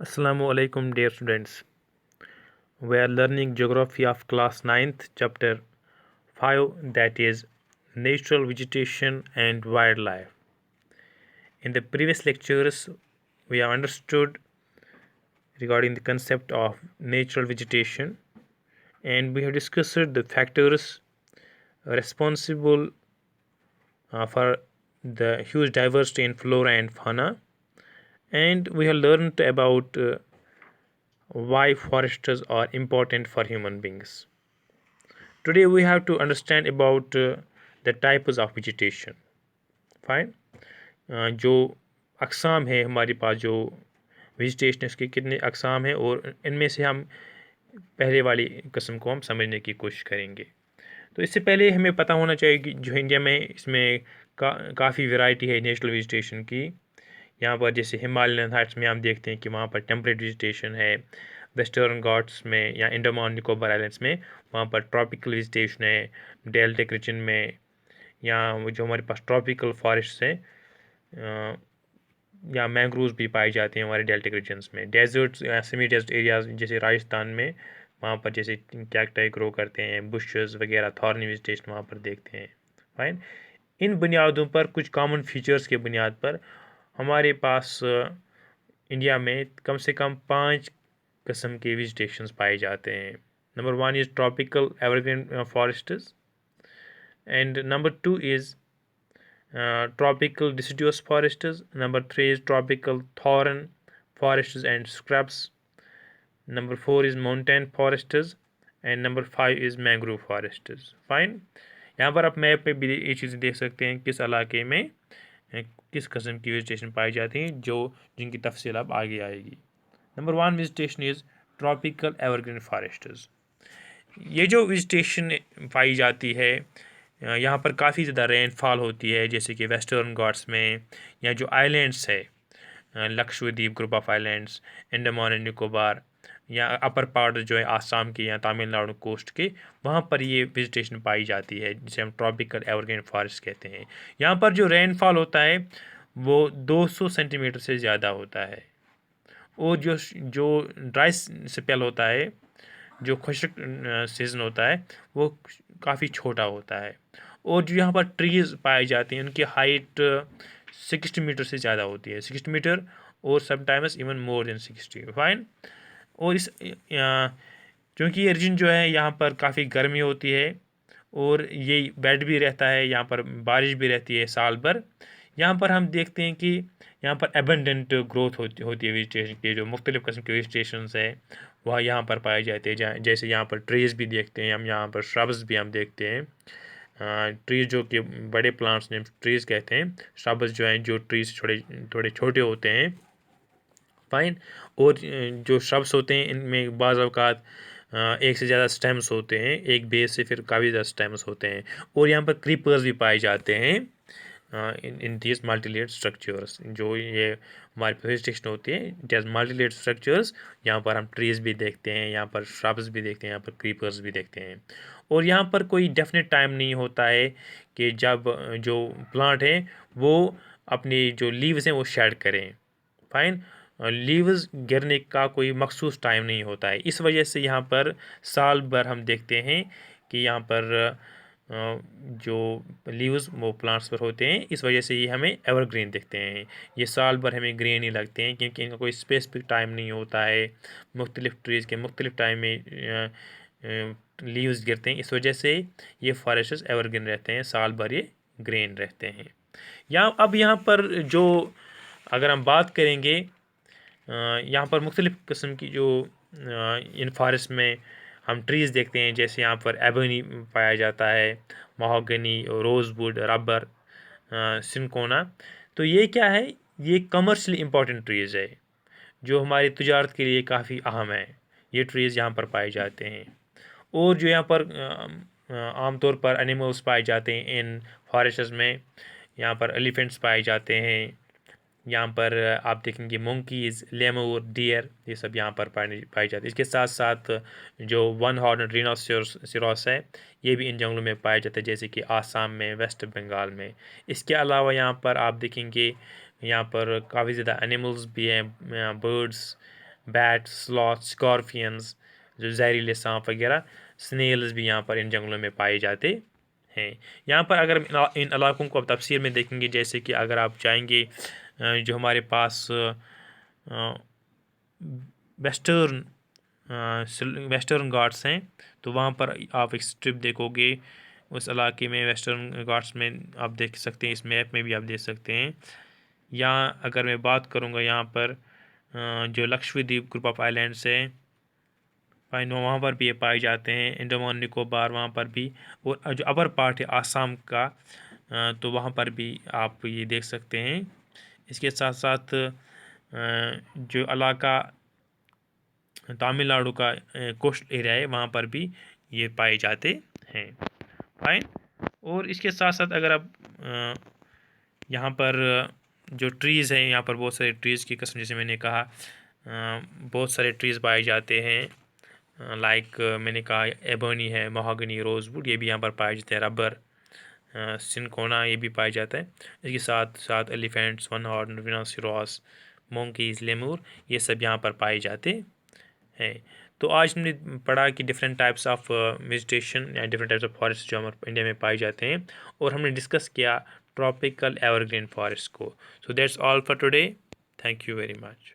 Assalamu alaikum dear students. We are learning geography of class 9th chapter 5, that is natural vegetation and wildlife. In the previous lectures we have understood regarding the concept of natural vegetation, and we have discussed the factors responsible for the huge diversity in flora and fauna, and we have learned about why forests are important for human beings. Today we have to understand about the types of vegetation. Fine जो अक़साम है हमारे पास, जो vegetation के कितने अक़साम हैं, और इनमें से हम पहले वाली किस्म को हम समझने की कोशिश करेंगे। तो इससे पहले हमें पता होना चाहिए कि जो इंडिया में इसमें काफ़ी वैरायटी है नेचुरल वेजिटेशन की। यहाँ पर जैसे हिमालयन हाइट्स में हम देखते हैं कि वहाँ पर टेम्परेट वेजिटेशन है, वेस्टर्न घाट्स में या अंडमान निकोबार आइलैंड्स में वहाँ पर ट्रॉपिकल वेजिटेशन है, डेल्टिक रीजन में या जो हमारे पास ट्रॉपिकल फॉरेस्ट है या मैंग्रोव्स भी पाए जाते हैं हमारे डेल्टिक रीजन्स में। डेजर्ट्स या सेमी डेजर्ट एरियाज जैसे राजस्थान में, वहाँ पर जैसे कैक्टाई ग्रो करते हैं, बुशेस वगैरह, थॉर्नी वेजिटेशन वहाँ पर देखते हैं। फाइन, इन बुनियादों पर, कुछ कॉमन फीचर्स के बुनियाद पर हमारे पास इंडिया में कम से कम 5 किस्म के वेजिटेशंस पाए जाते हैं। Number 1 is tropical evergreen forests, and number 2 is tropical deciduous forests. Number 3 is tropical thorn forests and scrubs. Number 4 is mountain forests, and number 5 is mangrove forests. Fine, यहाँ पर आप मैप पे भी ये चीज़ें देख सकते हैं किस इलाके में किस किस्म की वेजिटेशन पाई जाती हैं, जो जिनकी तफसील अब आगे आएगी। Number 1 vegetation is tropical evergreen forests. ये जो वेजिटेशन पाई जाती है, यहाँ पर काफ़ी ज़्यादा रेनफॉल होती है, जैसे कि वेस्टर्न घाट्स में, या जो आइलैंड्स है Lakshadweep group of islands, Andaman and Nicobar, या अपर पार्ट जो है आसाम के या तमिलनाडु कोस्ट के, वहाँ पर ये वेजिटेशन पाई जाती है, जिसे हम ट्रॉपिकल एवरग्रीन फॉरेस्ट कहते हैं। यहाँ पर जो रेनफॉल होता है वो 200 सेंटीमीटर से ज़्यादा होता है, और जो ड्राई स्पेल होता है, जो खुश्क सीज़न होता है, वो काफ़ी छोटा होता है। और जो यहाँ पर ट्रीज़ पाए जाते हैं उनकी हाइट 60 मीटर से ज़्यादा होती है, 60 मीटर, और sometimes even more than 60। Fine, और इस क्योंकि ये रीजन जो है यहाँ पर काफ़ी गर्मी होती है, और ये वेट भी रहता है, यहाँ पर बारिश भी रहती है साल भर। यहाँ पर हम देखते हैं कि यहाँ पर एबंडेंट ग्रोथ होती है वेजिटेशन की, जो मुख्तलिफ़ किस्म के वेजिटेशन है वह यहाँ पर पाए जाते हैं। जैसे यहाँ पर ट्रीज़ भी देखते हैं हम, यहाँ पर श्रब्स भी हम देखते हैं। ट्रीज़ जो कि बड़े प्लांट्स ने ट्रीज़ कहते हैं, श्रब्स जो हैं जो ट्रीज़ थोड़े छोटे होते हैं। फाइन, और जो श्रब्स होते हैं इनमें बाज़ औक़ात एक से ज़्यादा स्टेम्स होते हैं, एक बेस से फिर काफ़ी ज़्यादा स्टेम्स होते हैं। और यहाँ पर क्रीपर्स भी पाए जाते हैं इन दीज मल्टीलेयर्ड स्ट्रक्चर्स। जो ये हमारी वेजिटेशन होती है इट हैज़ मल्टीलेयर्ड स्ट्रक्चर्स। यहाँ पर हम ट्रीज़ भी देखते हैं, यहाँ पर श्रब्स भी देखते हैं, यहाँ पर क्रीपर्स भी देखते हैं। और यहाँ पर कोई डेफिनेट टाइम नहीं होता है कि जब जो प्लांट है वो अपनी जो लीव्स हैं वो शेड करें। फाइन, लीव्स गिरने का कोई मखसूस टाइम नहीं होता है। इस वजह से यहाँ पर साल भर हम देखते हैं कि यहाँ पर जो लीव्स वो प्लांट्स पर होते हैं, इस वजह से ये हमें एवरग्रीन दिखते हैं। ये साल भर हमें ग्रीन ही लगते हैं, क्योंकि इनका कोई स्पेसिफिक टाइम नहीं होता है। मुख्तलिफ ट्रीज़ के मुख्तलिफ टाइम में लीव्स गिरते हैं, इस वजह से ये फॉरेस्ट्स एवरग्रीन रहते हैं, साल भर ये ग्रीन रहते हैं। अब यहाँ पर जो अगर हम बात करेंगे, यहाँ पर मुख्तलिफ़ किस्म की जो इन फॉरेस्ट में हम ट्रीज़ देखते हैं, जैसे यहाँ पर एबनी पाया जाता है, महोगनी, रोज़वुड, रबर, सिनकोना। तो ये क्या है, ये कमर्शियली इम्पॉर्टेंट ट्रीज़ है जो हमारी तजारत के लिए काफ़ी अहम है। ये ट्रीज़ यहाँ पर पाए जाते हैं। और जो यहाँ पर आमतौर पर एनिमल्स पाए जाते हैं इन फॉरेस्ट्स में, यहाँ पर एलिफेंट्स पाए जाते हैं, यहाँ पर आप देखेंगे मंकीज़, लेमूर, डियर, ये सब यहाँ पर पाई जाती है। इसके साथ साथ जो वन हॉर्न रिनोसेरोस है, ये भी इन जंगलों में पाया जाता है, जैसे कि आसाम में, वेस्ट बंगाल में। इसके अलावा यहाँ पर आप देखेंगे यहाँ पर काफ़ी ज़्यादा एनिमल्स भी हैं, बर्ड्स, बैट्स, स्लॉथ, स्कॉर्पियंस, जो जहरीले सांप वगैरह, स्नेल्स भी यहाँ पर इन जंगलों में पाए जाते हैं। यहाँ पर अगर हम इन इलाकों को अब तफसीर में देखेंगे, जैसे कि अगर आप चाहेंगे जो हमारे पास वेस्टर्न वेस्टर्न घाट्स हैं, तो वहाँ पर आप एक स्ट्रिप देखोगे उस इलाके में, वेस्टर्न घाट्स में आप देख सकते हैं, इस मैप में भी आप देख सकते हैं। यहाँ अगर मैं बात करूँगा, यहाँ पर जो लक्षद्वीप ग्रुप ऑफ आइलैंड्स है, फाइन, वहाँ पर भी ये पाए जाते हैं, अंडमान निकोबार वहाँ पर भी, और जो अपर पार्ट है आसाम का, तो वहाँ पर भी आप ये देख सकते हैं। इसके साथ साथ जो इलाका तमिलनाडु का कोस्ट एरिया है, वहाँ पर भी ये पाए जाते हैं। फाइन। और इसके साथ साथ अगर आप यहाँ पर जो ट्रीज़ हैं, यहाँ पर बहुत सारे ट्रीज़ की किस्म, जैसे मैंने कहा बहुत सारे ट्रीज़ पाए जाते हैं, लाइक मैंने कहा एबोनी है, महागनी, रोजवुड, ये भी यहाँ पर पाए जाते हैं, रबर, सिनकोना, ये भी पाया जाता है। इसके साथ साथ elephants, one horn, rhinoceros, monkeys, lemur, ये सब यहाँ पर पाए जाते हैं। तो आज हमने पढ़ा कि डिफरेंट टाइप्स ऑफ वेजिटेशन या डिफरेंट टाइप्स ऑफ फॉरेस्ट जो हमारे इंडिया में पाए जाते हैं, और हमने डिस्कस किया ट्रॉपिकल एवरग्रीन फॉरेस्ट को। So that's all for today. Thank you very much.